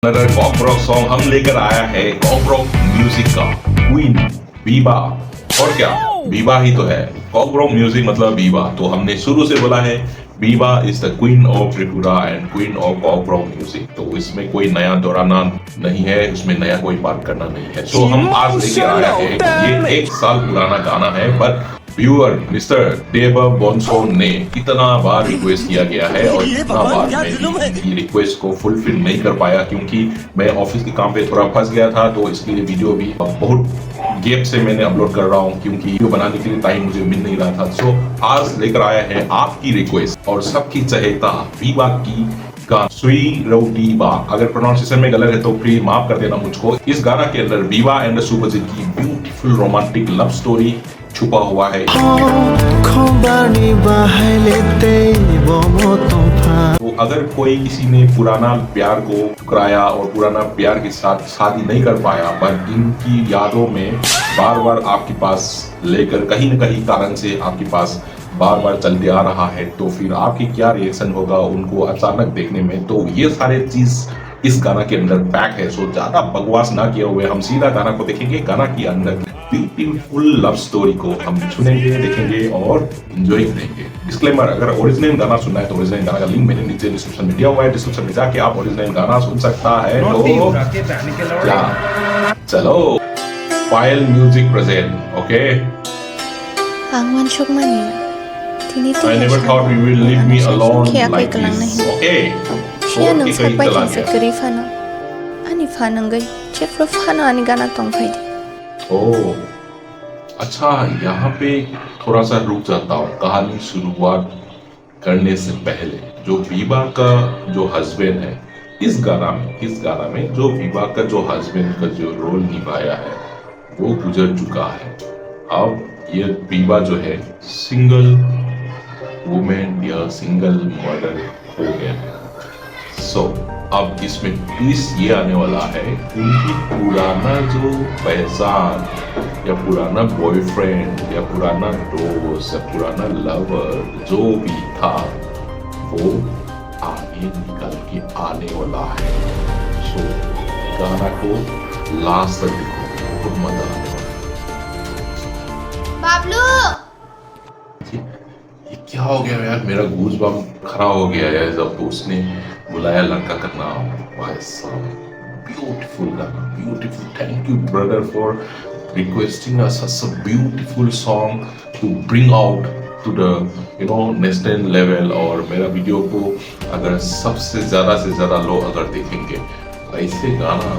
Kock rock song हम लेकर आया है कॉक रॉक म्यूजिक का क्वीन बीबा। और क्या, बीबा ही तो है। कॉक रॉक म्यूजिक मतलब बीबा, तो हमने शुरू से बोला है Biba is the queen of Tripura and queen of Kokborok music. तो इसमें कोई नया दोहराना नहीं है, उसमें नया कोई बात करना नहीं है। तो हम आज लेके आया है, ये 1 साल पुराना गाना है, बट व्यूअर मिस्टर देवा बोन्सो ने इतना बार रिक्वेस्ट किया गया है और इतना बार मैं भी रिक्वेस्ट को फुलफिल नहीं कर पाया, क्योंकि मैं ऑफिस के काम पे थोड़ा फंस गया था। तो इसके लिए वीडियो भी बहुत गैप से मैंने अपलोड कर रहा हूँ, क्योंकि वीडियो बनाने के लिए टाइम मुझे मिल नहीं रहा था। सो आज लेकर आया है आपकी रिक्वेस्ट और सबकी चहेता बीबा की गाना सुई रोटी बा। अगर प्रोनाउंसिएशन में गलत है तो प्लीज माफ कर देना मुझको। इस गाना के अंदर बीबा एंड सुपरजीत की ब्यूटीफुल रोमांटिक लव स्टोरी छुपा हुआ है। तो अगर कोई किसी ने पुराना प्यार को ठुकराया और पुराना प्यार के साथ शादी नहीं कर पाया, पर इनकी यादों में बार बार आपके पास लेकर कहीं न कहीं कारण से आपके पास बार बार चलते आ रहा है, तो फिर आपकी क्या रिएक्शन होगा उनको अचानक देखने में। तो ये सारे चीज इस गाना के अंदर पैक है। सो ज्यादा बकवास ना किया हुए हम सीधा गाना को देखेंगे। गाना के अंदर ब्यूटीफुल लव स्टोरी को हम सुनेंगे, देखेंगे और एंजॉय करेंगे। डिस्क्लेमर, अगर ओरिजिनल गाना सुनना है तो ओरिजिनल गाना का लिंक मैंने नीचे डिस्क्रिप्शन में दिया हुआ है। डिस्क्रिप्शन में जाके आप ओरिजिनल गाना सुन सकता है। तो क्या, चलो Payal music present. Okay, Hangman Shukmani. I never thought we will leave me alone like this. Okay. Siya nang sakbay din sa Karifano. Ani fanang gay. Chef Rufano ani gana tong pwede. ओह, अच्छा, यहाँ पे थोड़ा सा रुक जाता हूँ कहानी शुरुआत करने से पहले। जो बीबा का जो हस्बैंड है इस गाना में जो बीबा का जो हस्बैंड का जो रोल निभाया है वो गुजर चुका है। अब ये बीबा जो है सिंगल वुमेन या सिंगल मदर हो गया है। सो अब इसमें ट्विस्ट ये आने वाला है, उनकी पुराना जो पहचान या पुराना बॉयफ्रेंड या पुराना दोस्त या पुराना लवर जो भी था वो आगे निकल के आने वाला है। सो गाना को लास्ट तक देखो, बहुत मजा आने वाला है। बाबलू, ये क्या हो गया यार, मेरा गूज बम खड़ा हो गया है जब उसने बुलाया लड़का का नाम। भाई साहब, ब्यूटीफुल गाना, beautiful. Thank you brother for requesting us such a beautiful song to bring out to the national level. और मेरा वीडियो को अगर सबसे ज्यादा लोग अगर देखेंगे, ऐसे गाना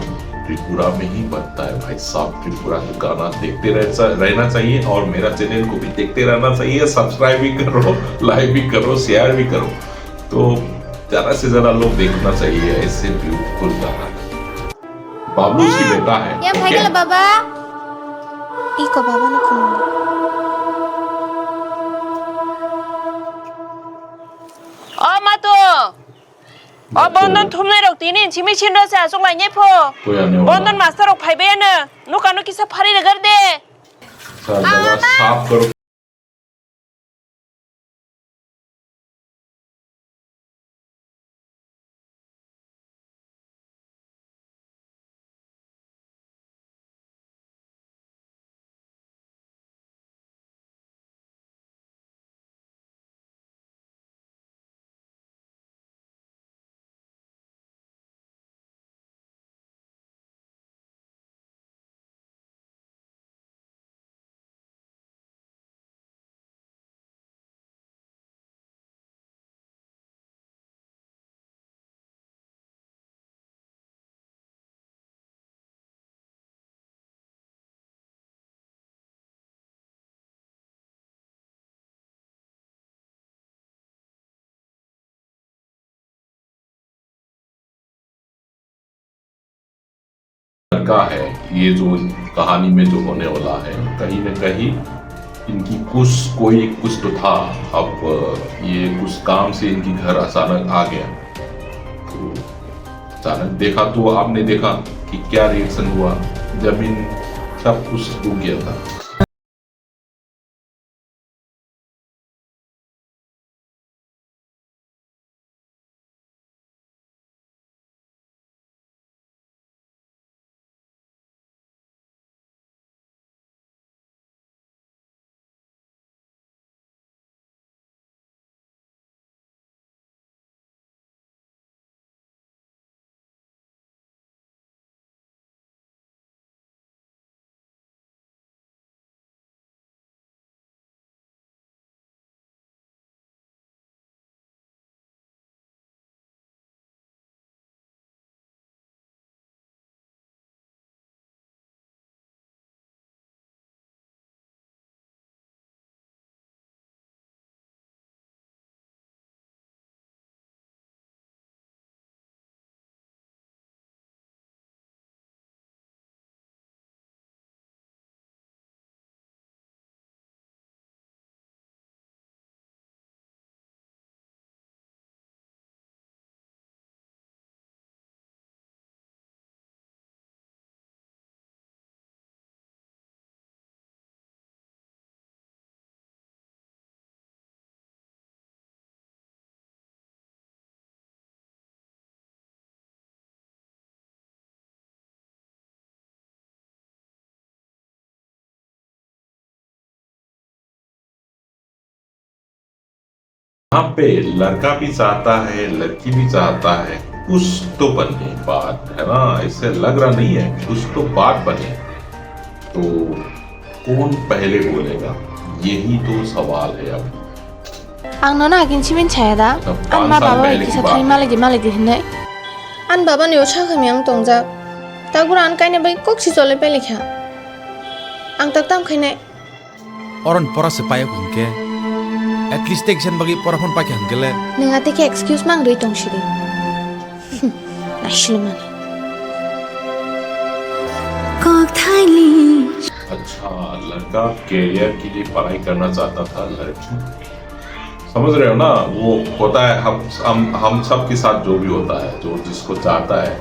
त्रिपुरा में ही बनता है भाई साहब। त्रिपुरा का गाना देखते रहना चाहिए और मेरा चैनल को भी देखते रहना चाहिए। सब्सक्राइब भी करो, लाइक भी करो, शेयर भी करो, तो ज्यादा से ज्यादा लोग देखना चाहिए ऐसे ब्यूटीफुल गाना। बाबलू उसकी बेटा है। yan okay, bhai baba. Iko baba na kumungo. 마토! 번돈 톰내력 뛰니 지미 친러세 속라 예포. 번돈 마스터록 파이베는 누가 누기서 파리를 걸대. जरा साफ करो। लड़का है ये जो कहानी में जो होने वाला है, कहीं न कहीं इनकी कुछ तो था। अब ये कुछ काम से इनकी घर अचानक आ गया, तो अचानक देखा तो आपने देखा कि क्या रिएक्शन हुआ। जमीन सब कुछ डूब गया था। यहाँ पे लड़का भी चाहता है, लड़की भी चाहता है कुछ तो बने बात, है ना। इससे लग रहा नहीं है कुछ तो बात बने, तो कौन पहले बोलेगा, यही तो सवाल है अब। आंनो ना किंची बिन छाया दा पाँच आन मा साल बाबा पहले की की सथाई बात। माले दी हिन्ने आन बाबा ने ओछा खमियां तोंजा तागुरान काइने बै कोक्सी चले पे लिखा आं तकताम खैने Oron pora sepaya hungke. At least take sen bagi pora pun pakai hungke le. नोंगा तेके एक्सक्यूज मांग रही तोंशिरी नाशिलमानी अच्छा, लड़का कैरियर के लिए पढ़ाई करना चाहता था, लड़की समझ रहे हो ना, वो होता है हम सब के साथ जो भी होता है, जो जिसको चाहता है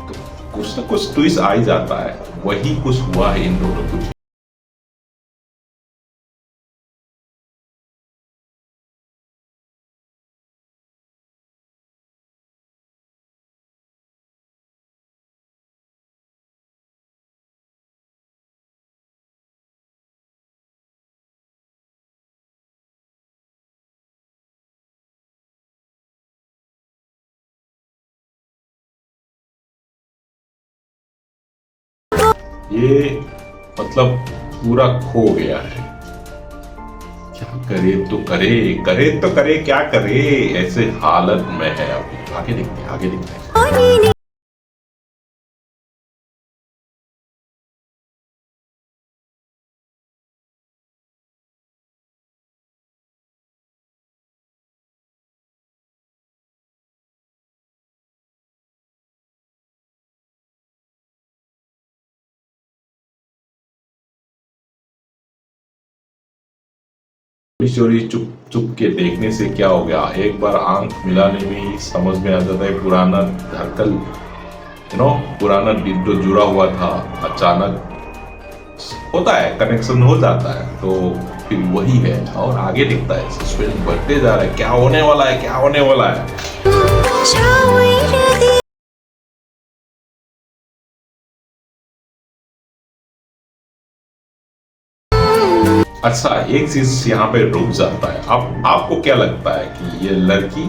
तो कुछ ना कुछ ट्विस्ट आ ही जाता है। वही कुछ हुआ है इन दोनों को। ये मतलब पूरा खो गया है, क्या करे तो करे, करे तो करे क्या करे, ऐसे हालत में है अभी। आगे देखते हैं, आगे देखते हैं। चोरी चुप चुप के देखने से क्या हो गया, एक बार आंख मिलाने में ही समझ में आ जाता है पुराना धड़कन, पुराना दिल जो जुड़ा हुआ था अचानक होता है, कनेक्शन हो जाता है, तो फिर वही है। और आगे दिखता है, सस्पेंस बढ़ते जा रहा है, क्या होने वाला है, क्या होने वाला है। अच्छा, एक चीज यहाँ पे रुक जाता है। अब आपको क्या लगता है कि ये लड़की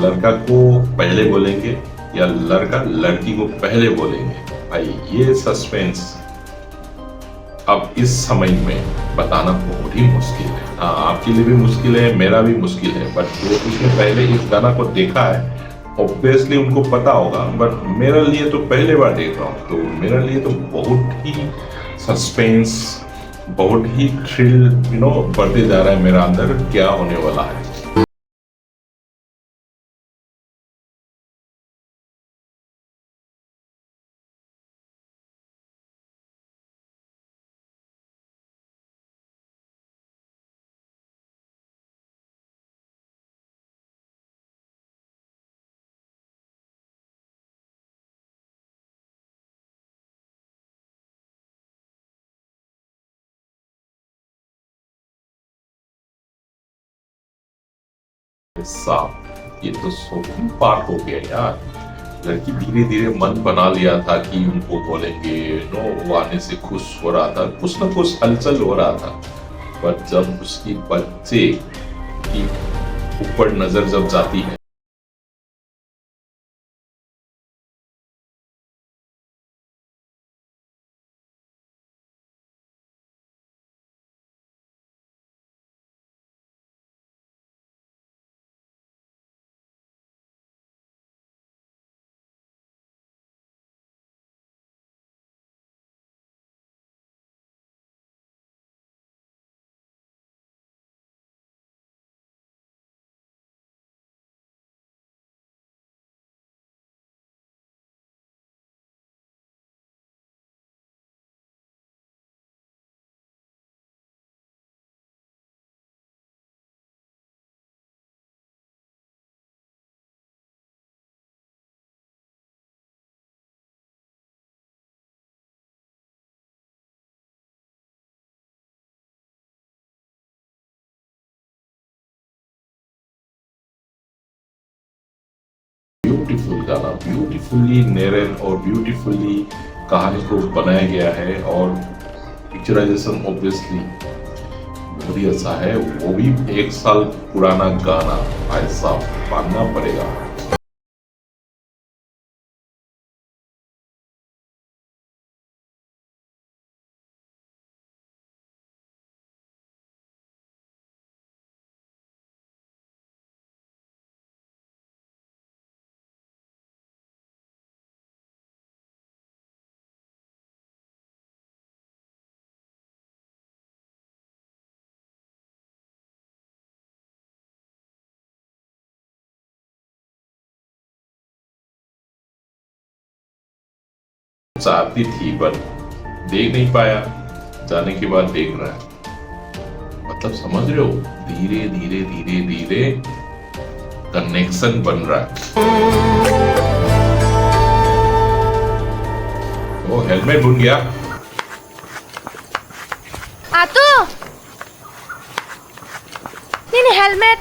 लड़का को पहले बोलेंगे या लड़का लड़की को पहले बोलेंगे? भाई ये सस्पेंस अब इस समय में बताना बहुत ही मुश्किल है। हाँ, आपके लिए भी मुश्किल है, मेरा भी मुश्किल है, बट जो उसने पहले इस गाना को देखा है ऑब्वियसली उनको पता होगा, बट मेरे लिए तो पहले बार देख रहा हूँ, तो मेरे लिए तो बहुत ही सस्पेंस, बहुत ही थ्रिल बढ़ते जा रहा है मेरा अंदर, क्या होने वाला है। साहब, ये तो शॉकिंग पार्ट हो गया यार। लड़की धीरे धीरे मन बना लिया था कि उनको बोलेंगे, वो आने से खुश हो रहा था, कुछ ना कुछ हलचल हो रहा था, पर जब उसकी बच्चे की ऊपर नजर जब जाती है, ब्यूटीफुल गाना, ब्यूटीफुली नेरेट और ब्यूटीफुली कहानी को बनाया गया है, और पिक्चराइजेशन ऑब्वियसली बहुत अच्छा है, वो भी 1 साल पुराना गाना। भाई साहब मानना पड़ेगा। चाहती थी पर देख नहीं पाया, जाने के बाद देख रहा है। मतलब समझ रहे हो, धीरे धीरे धीरे धीरे कनेक्शन बन रहा है। वो हेलमेट भूल गया। आतो ini helmet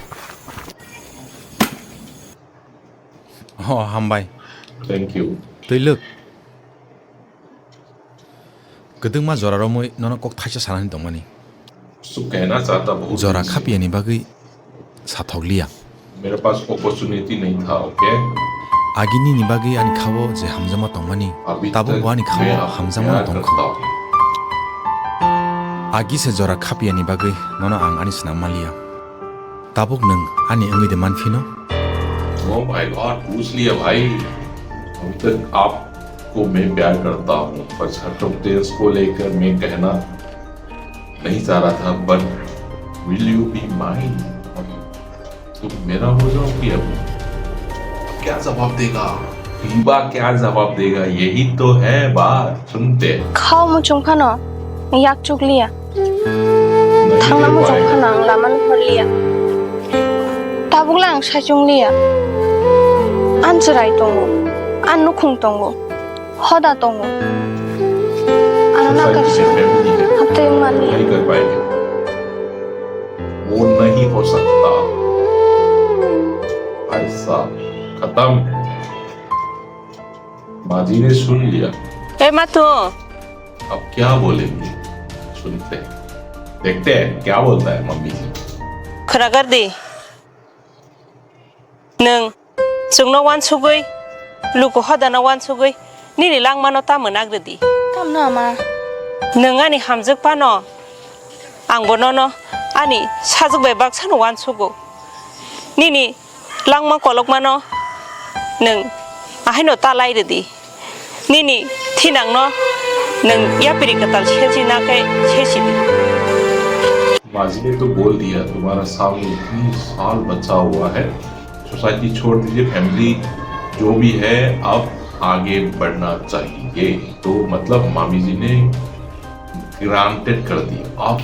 हामबाय थैंक यू। दैलोक गदों मा जरा रमै नन कक थाइसे सानानै दंमानि सो कहना चाहता बहुत जरा खापियानि बागै साथौलिया मेरे पास अपॉर्चुनिटी नहीं था। ओके आगिनि नि बागै आनि खावो जे हामजामा दंमानि अभी ताबो तक बवानि मैं खावो आपको हामजामा प्यार दंखो करता हूं। आगि से जरा खापियानि बागै नन आं आनि सनामालिया ताबुक नों आनि ओंगैदे मानफिनो ओह माय गॉड, पूछ लिया भाई। अभी तक आपको मैं प्यार करता हूँ, पर सर्कमस्टेंस को लेकर मैं कहना नहीं चाह रहा था। But will you be mine? तुम मेरा हो जाओगी? अब क्या जवाब देगा बीबा, क्या जवाब देगा? यही तो है बात। सुनते खाओ मुचुं खानो याक चुकलिया नहीं थांना दे मुचुं पाएगा। खानो आं लामान फरलिया ताबुकला आं साइचुंलिया आं जिराय दङ आं नुखुं दङ हदा दङ आं सोसाइटी नागासिनो में फैमिली है, हफ्ते मालिया नहीं कर पाएंगे, वो नहीं हो सकता। ऐसा खत्म। बाजी ने सुन लिया, ए माथो अब क्या बोलेंगे? सुनते हैं, देखते हैं क्या बोलता है मम्मी जी। खोनागारदे नों जोंनाव वान सुगै लुको हदाना वान सुगै निनि लांमानो तामो नाग्रोदि तामनो मा नों आनि हामजोग पानो आंबो ननो आनि साजोगबाय बाक्सानो वान सुगौ निनि लांमा कलक मानो नों आहायनो तालायरोदि निनि थिनांनो नों यापिरि कताल सेजिनाकै सेसिदि माजी ने तो बोल दिया, तुम्हारा सामने इतनी साल बचा हुआ है, सोसाइटी छोड़ दीजिए, फैमिली जो भी है अब आगे बढ़ना चाहिए। तो मतलब मामी जी ने ग्रांटेड कर दिया। अब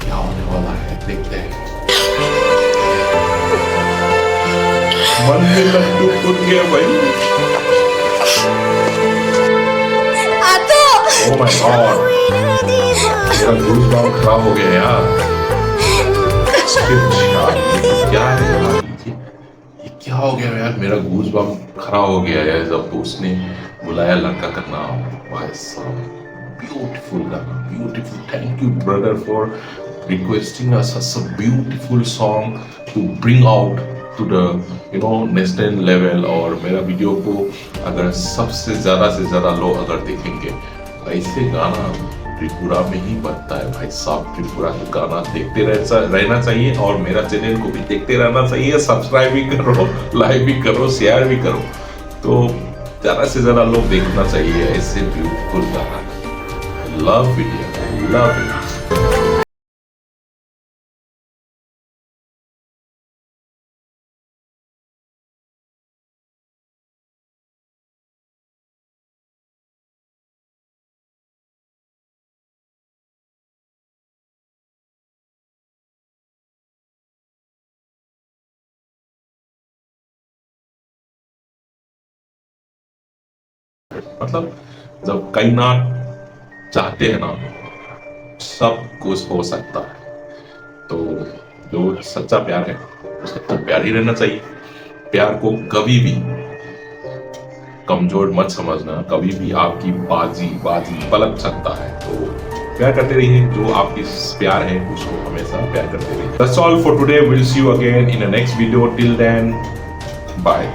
क्या होने वाला है देखते हैं। मन में लड्डू फूट गया भाई। ओह माय गॉड, मेरा गूज़बम्प खराब हो गया यार। क्या है यार? ये क्या हो गया यार? मेरा गूज़बम्प खराब हो गया यार जब उसने बुलाया लड़का का नाम। भाई साहब ब्यूटीफुल गाना, beautiful. Thank you brother for requesting us such a beautiful song to bring out to the national level. और मेरा वीडियो को अगर सबसे ज्यादा लोग अगर देखेंगे, ऐसे गाना त्रिपुरा में ही बनता है भाई साहब। त्रिपुरा का गाना देखते रहना चाहिए और मेरा चैनल को भी देखते रहना चाहिए। सब्सक्राइब भी करो, लाइक भी करो, शेयर भी करो, तो ज्यादा से ज्यादा लोग देखना चाहिए ऐसे ब्यूटीफुल गाना। Love video, love it. मतलब जब कई ना चाहते हैं ना, सब कुछ हो सकता है। तो जो सच्चा प्यार है वो सच्चा प्यार ही रहना चाहिए। प्यार को कभी भी कमजोर मत समझना, कभी भी आपकी बाजी पलट सकता है। तो प्यार करते रहिए, जो आपकी प्यार है उसको हमेशा प्यार करते रहिए। That's all for today. We'll see you again in the next video. Till then, bye.